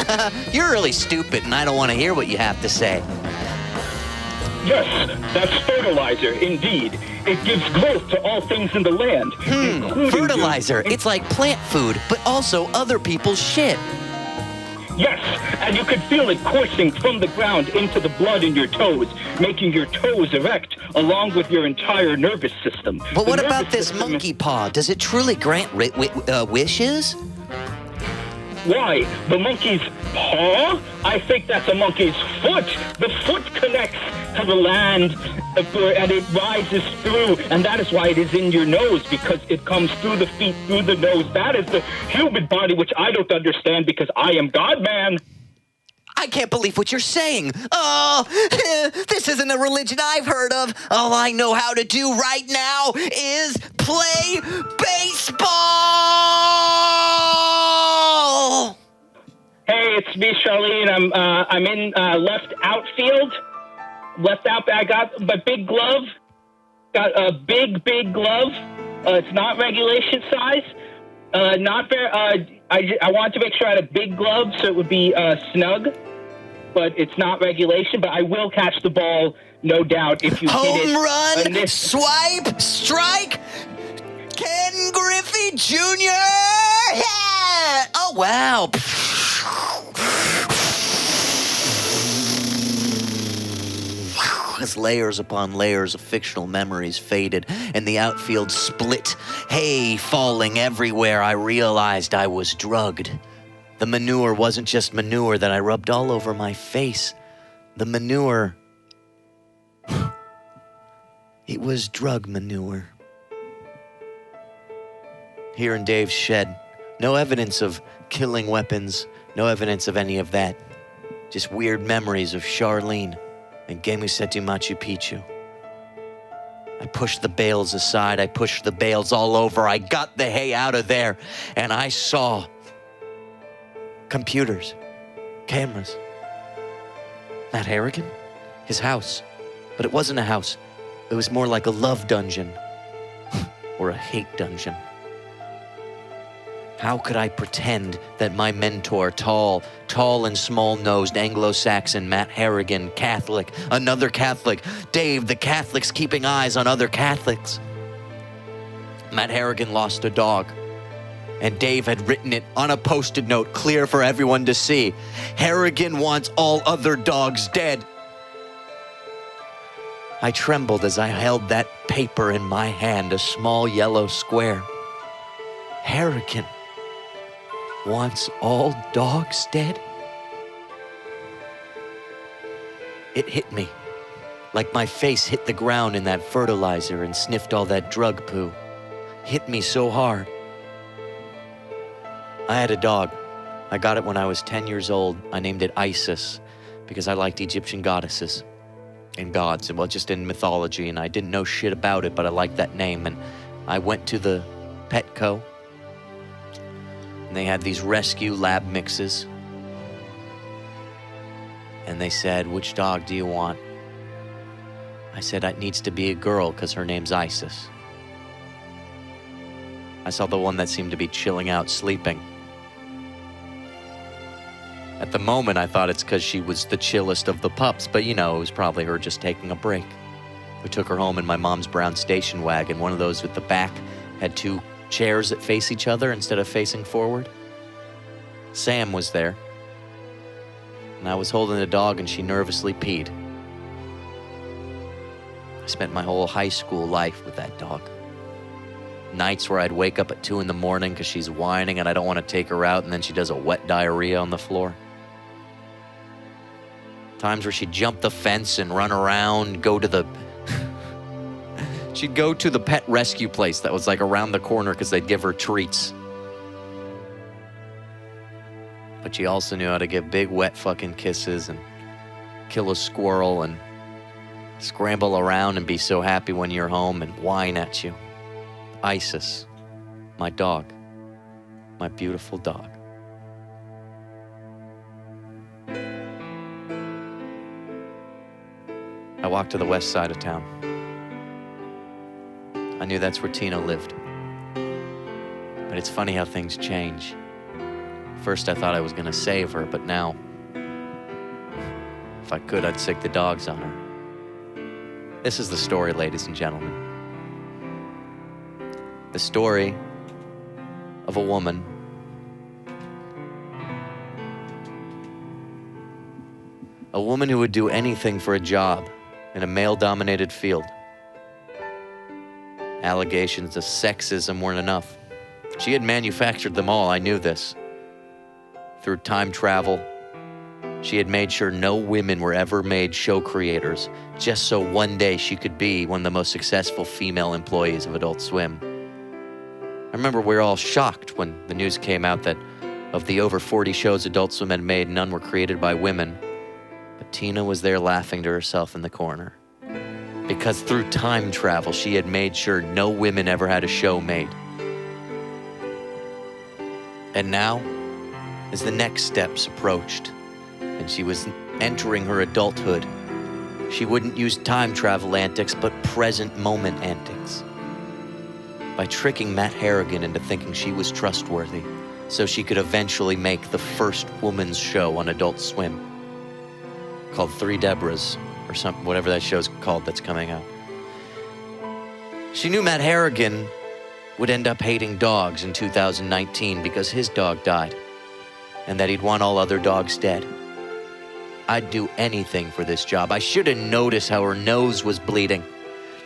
You're really stupid, and I don't want to hear what you have to say. Yes, that's fertilizer, indeed. It gives growth to all things in the land. including Fertilizer. you. It's like plant food, but also other people's shit. Yes, and you could feel it coursing from the ground into the blood in your toes, making your toes erect, along with your entire nervous system. But what The about nervous this system monkey paw? Does it truly grant wishes? Why? The monkey's paw? I think that's a monkey's foot. The foot connects to the land, and it rises through, and that is why it is in your nose, because it comes through the feet, through the nose. That is the human body, which I don't understand because I am God-man. I can't believe what you're saying. Oh, this isn't a religion I've heard of. All I know how to do right now is play baseball. Hey, it's me, Charlene. I'm in left outfield. Left out. I got my big glove. Got a big glove. It's not regulation size. Not fair. I wanted to make sure I had a big glove so it would be snug, but it's not regulation. But I will catch the ball, no doubt, if you hit it. Home run, And this- swipe, strike, Ken Griffey Jr. Yeah! Oh, wow. As layers upon layers of fictional memories faded and the outfield split, hay falling everywhere, I realized I was drugged. The manure wasn't just manure that I rubbed all over my face. The manure, it was drug manure. Here in Dave's shed, no evidence of killing weapons, no evidence of any of that. Just weird memories of Charlene and Gemuseti Machu Picchu. I pushed the bales aside. I pushed the bales all over. I got the hay out of there, and I saw computers, cameras. Matt Harrigan? His house. But it wasn't a house. It was more like a love dungeon or a hate dungeon. How could I pretend that my mentor, tall and small-nosed Anglo-Saxon Matt Harrigan, Catholic, another Catholic, Dave, the Catholics keeping eyes on other Catholics. Matt Harrigan lost a dog, and Dave had written it on a Post-it note, clear for everyone to see. Harrigan wants all other dogs dead. I trembled as I held that paper in my hand, a small yellow square. Harrigan wants all dogs dead? It hit me, like my face hit the ground in that fertilizer and sniffed all that drug poo. Hit me so hard. I had a dog. I got it when I was 10 years old. I named it Isis because I liked Egyptian goddesses and gods, well, just in mythology, and I didn't know shit about it, but I liked that name. And I went to the Petco, and they had these rescue lab mixes, and they said, which dog do you want? I said, it needs to be a girl because her name's Isis. I saw the one that seemed to be chilling out, sleeping. At the moment, I thought it's because she was the chillest of the pups, but it was probably her just taking a break. We took her home in my mom's brown station wagon, one of those with the back had 2 chairs that face each other instead of facing forward. Sam was there, and I was holding the dog, and she nervously peed. I spent my whole high school life with that dog. Nights where I'd wake up at 2 in the morning because she's whining and I don't want to take her out, and then she does a wet diarrhea on the floor. Times where she'd jump the fence and run around, she'd go to the pet rescue place that was like around the corner because they'd give her treats. But she also knew how to give big wet fucking kisses and kill a squirrel and scramble around and be so happy when you're home and whine at you. Isis, my dog, my beautiful dog. I walked to the west side of town. I knew that's where Tina lived. But it's funny how things change. First I thought I was gonna save her, but now, if I could, I'd sick the dogs on her. This is the story, ladies and gentlemen. The story of a woman who would do anything for a job in a male-dominated field. Allegations of sexism weren't enough. She had manufactured them all, I knew this. Through time travel, she had made sure no women were ever made show creators, just so one day she could be one of the most successful female employees of Adult Swim. I remember we were all shocked when the news came out that of the over 40 shows Adult Swim had made, none were created by women. But Tina was there laughing to herself in the corner. Because through time travel, she had made sure no women ever had a show made. And now, as the next steps approached, and she was entering her adulthood, she wouldn't use time travel antics, but present moment antics. By tricking Matt Harrigan into thinking she was trustworthy, so she could eventually make the first woman's show on Adult Swim, called Three Deborahs, or something, whatever that show's called that's coming out. She knew Matt Harrigan would end up hating dogs in 2019 because his dog died, and that he'd want all other dogs dead. I'd do anything for this job. I should have noticed how her nose was bleeding.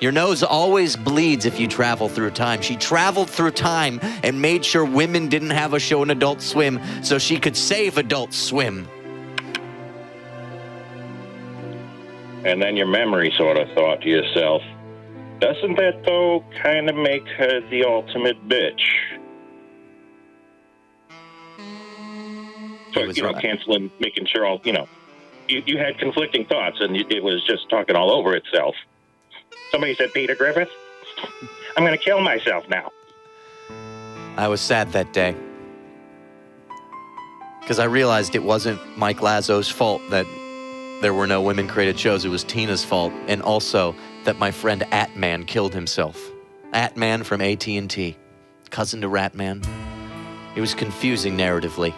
Your nose always bleeds if you travel through time. She traveled through time and made sure women didn't have a show in Adult Swim so she could save Adult Swim. And then your memory sort of thought to yourself, doesn't that, though, kind of make her the ultimate bitch? So, right. Canceling, making sure all, you had conflicting thoughts, and it was just talking all over itself. Somebody said, Peter Griffith, I'm going to kill myself now. I was sad that day, because I realized it wasn't Mike Lazo's fault that there were no women-created shows. It was Tina's fault, and also that my friend Atman killed himself. Atman from AT&T, cousin to Ratman. It was confusing narratively,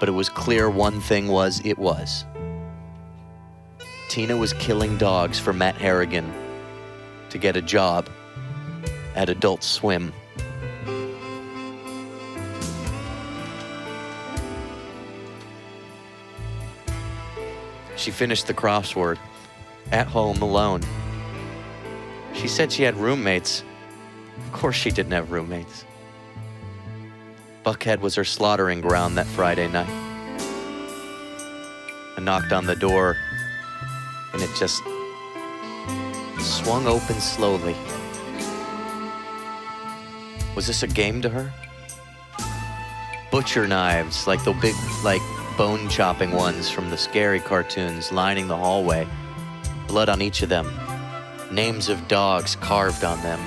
but it was clear one thing was, Tina was killing dogs for Matt Harrigan to get a job at Adult Swim. She finished the crossword at home alone. She said she had roommates. Of course she didn't have roommates. Buckhead was her slaughtering ground that Friday night. I knocked on the door, and it just swung open slowly. Was this a game to her? butcher knives, like the big, like bone chopping ones from the scary cartoons, lining the hallway. Blood on each of them. Names of dogs carved on them.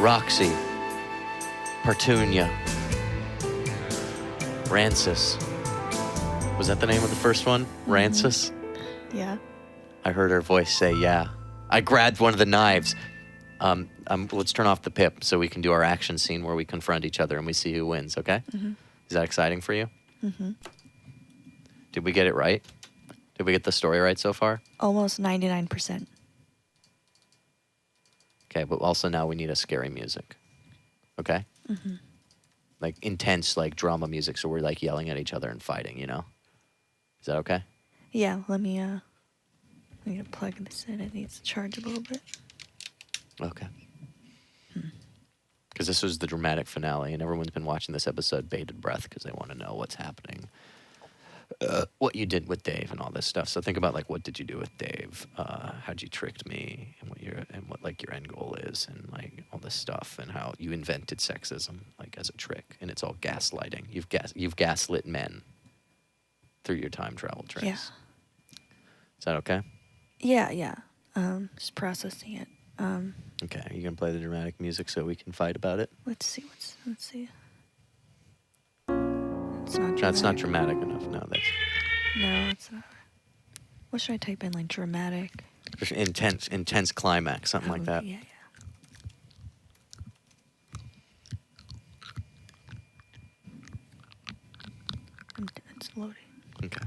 Roxy, Petunia, Rancis. Was that the name of the first one? Rancis? Yeah. I heard her voice say, yeah. I grabbed one of the knives. Let's turn off the pip so we can do our action scene where we confront each other and we see who wins, okay? Mm-hmm. Is that exciting for you? Mm-hmm. Did we get it right? Did we get the story right so far? Almost 99%. Okay, but also now we need a scary music. Okay? Mm-hmm. Like intense, like drama music, so we're like yelling at each other and fighting, you know? Is that okay? Yeah, let me, I need to plug this in. It needs to charge a little bit. Okay. Because this was the dramatic finale, and everyone's been watching this episode bated breath because they want to know what's happening. What you did with Dave and all this stuff. So think about like, what did you do with Dave? How'd you tricked me, and what like your end goal is, and like all this stuff, and how you invented sexism like as a trick, and it's all gaslighting. You've gaslit men through your time travel tricks. Yeah. Is that okay? Yeah. Just processing it. Okay. Are you gonna play the dramatic music so we can fight about it? Let's see. It's not dramatic. That's not dramatic enough. No, that's No, it's not. What should I type in? Like dramatic? just intense climax, something like that. Yeah. It's loading. Okay.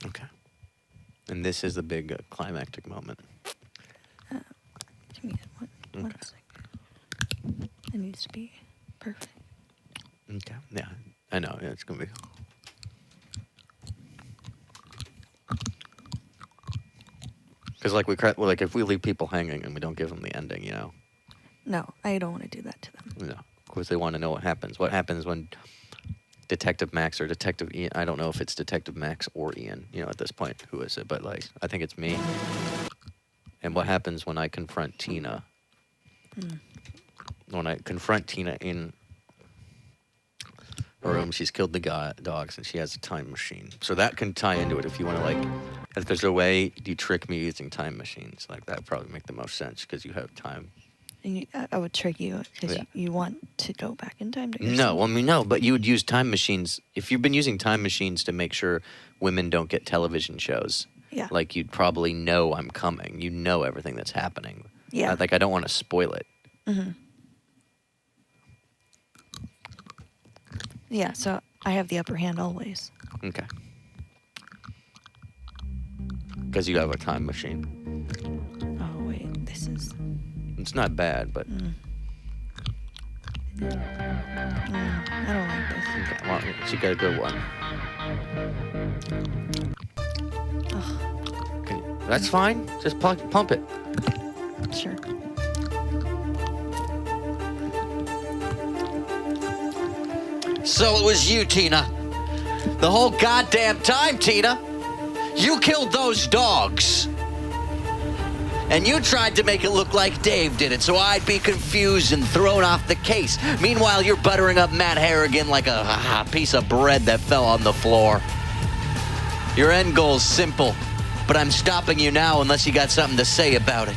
Okay. And this is the big climactic moment. Give me one Okay. second. It needs to be perfect. Okay. Yeah, I know. Yeah, it's gonna be. Because like like if we leave people hanging and we don't give them the ending, you know. No, I don't want to do that to them. No. Of course, they want to know what happens. What happens when Detective Max or Detective Ian? I don't know if it's Detective Max or Ian. You know, at this point, who is it? But like, I think it's me. And what happens when I confront Tina? When I confront Tina in her room, she's killed the dogs, and she has a time machine. So that can tie into it if you want to, like, if there's a way you trick me using time machines, like that would probably make the most sense because you have time. And I would trick you because Yeah. you want to go back in time to No, I mean, no, but you would use time machines. If you've been using time machines to make sure women don't get television shows, Yeah. like you'd probably know I'm coming. You know everything that's happening. Yeah. Like I don't want to spoil it. Mm-hmm. Yeah, so I have the upper hand always. Okay. Because you have a time machine. Oh, wait, this is... It's not bad, but I don't like this. okay, well, she got a good one. Ugh, That's fine. Just pump it. sure. So it was you, Tina. The whole goddamn time, Tina. You killed those dogs. And you tried to make it look like Dave did it, so I'd be confused and thrown off the case. Meanwhile, you're buttering up Matt Harrigan like a piece of bread that fell on the floor. Your end goal's simple, but I'm stopping you now unless you got something to say about it.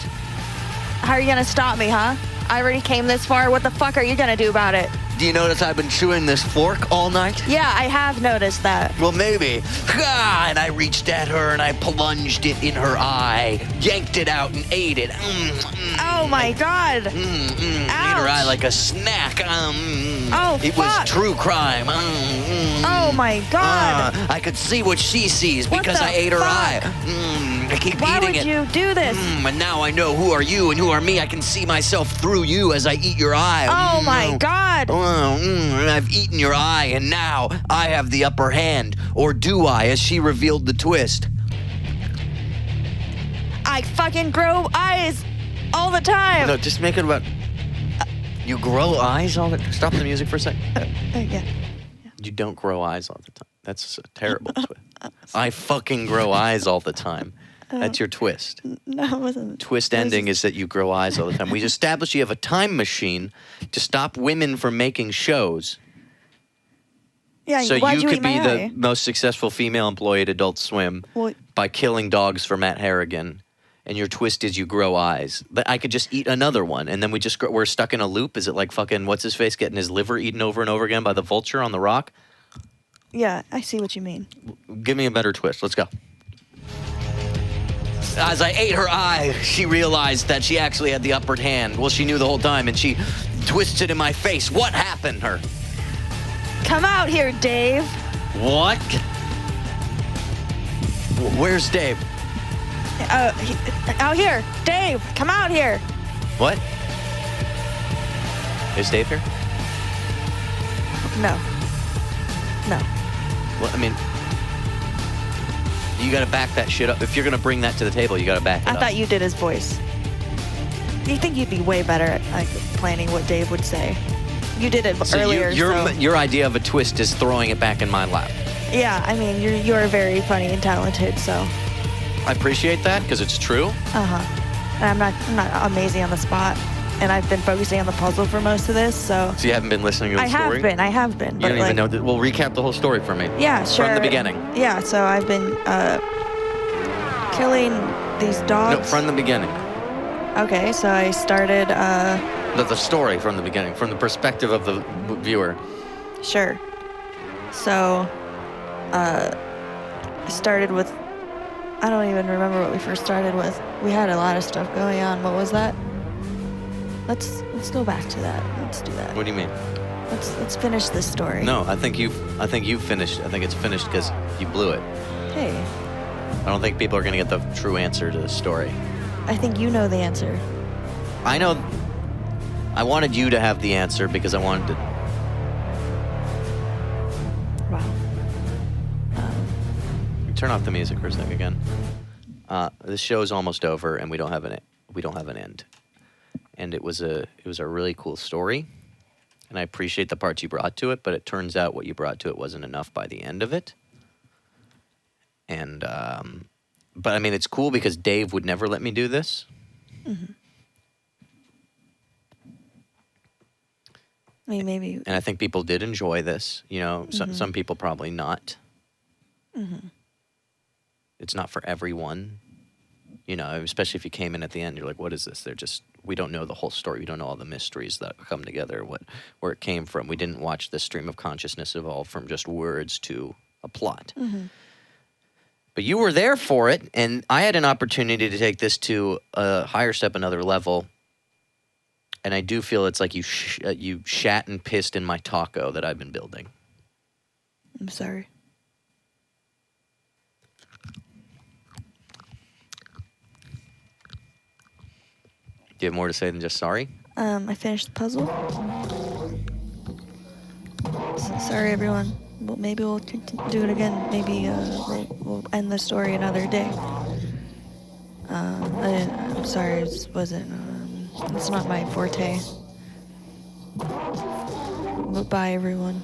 How are you gonna stop me, huh? I already came this far. What the fuck are you gonna do about it? Do you notice I've been chewing this fork all night? Yeah, I have noticed that. Well, maybe. And I reached at her and I plunged it in her eye, yanked it out and ate it. Oh my god. Ate her eye like a snack. Oh, it fuck. was true crime. Oh my god. I could see what she sees What because the I ate her fuck? eye. I keep Why eating would it. you do this? And now I know who are you and who are me. I can see myself through you as I eat your eye. Oh my god. And I've eaten your eye, and now I have the upper hand. Or do I, as she revealed the twist? I fucking grow eyes all the time. No, just make it about... You grow eyes all the... Stop the music for a second. Yeah. You don't grow eyes all the time. That's a terrible twist. I fucking grow eyes all the time. That's your twist. No, it wasn't. Twist It was ending just- is that you grow eyes all the time. We established you have a time machine to stop women from making shows. Yeah, So why'd you you could eat be my the eye? most successful female employee at Adult Swim Well, by killing dogs for Matt Harrigan. And your twist is you grow eyes. But I could just eat another one, and then we're stuck in a loop. Is it like fucking what's his face getting his liver eaten over and over again by the vulture on the rock? yeah, I see what you mean. Give me a better twist. Let's go. As I ate her eye, she realized that she actually had the upper hand. Well, she knew the whole time, and she twisted in my face. What happened to her? Come out here, Dave. What? Where's Dave? Out here, Dave. Come out here. What? Is Dave here? No. No. Well, I mean, you gotta back that shit up. If you're gonna bring that to the table, you gotta back it I up. thought you did his voice. You think you'd be way better at like planning what Dave would say? You did it So earlier. your idea of a twist is throwing it back in my lap. Yeah, I mean, you're very funny and talented, so. I appreciate that because it's true. And I'm not amazing on the spot, and I've been focusing on the puzzle for most of this, so. So you haven't been listening to the I story? have been. You But don't like, even know. Well, recap the whole story for me. Yeah, sure. From the beginning. Yeah, so I've been killing these dogs. No, from the beginning. Okay, so I started. The story from the beginning, from the perspective of the viewer. Sure. So, I started with. I don't even remember what we first started with. We had a lot of stuff going on. What was that? Let's go back to that. Let's do that. What do you mean? Let's finish this story. No, I think you've finished. I think it's finished because you blew it. Hey, I don't think people are gonna get the true answer to the story. I think you know the answer. I know. I wanted you to have the answer because I wanted to. Wow. Turn off the music for a second again. This show's almost over, and we don't have an end. And it was a really cool story, and I appreciate the parts you brought to it. But it turns out what you brought to it wasn't enough by the end of it. And but I mean, it's cool because Dave would never let me do this. Mm-hmm. I mean, maybe. And I think people did enjoy this. You know, some people probably not. Mm-hmm. It's not for everyone. You know, especially if you came in at the end, you're like, what is this? We don't know the whole story. We don't know all the mysteries that come together, where it came from. We didn't watch the stream of consciousness evolve from just words to a plot. Mm-hmm. But you were there for it, and I had an opportunity to take this to a higher step, another level. And I do feel it's like you shat and pissed in my taco that I've been building. I'm sorry. Do you have more to say than just sorry? I finished the puzzle. Sorry, everyone. Well, maybe we'll do it again. Maybe we'll end the story another day. I'm sorry, it just wasn't. It's not my forte. But bye, everyone.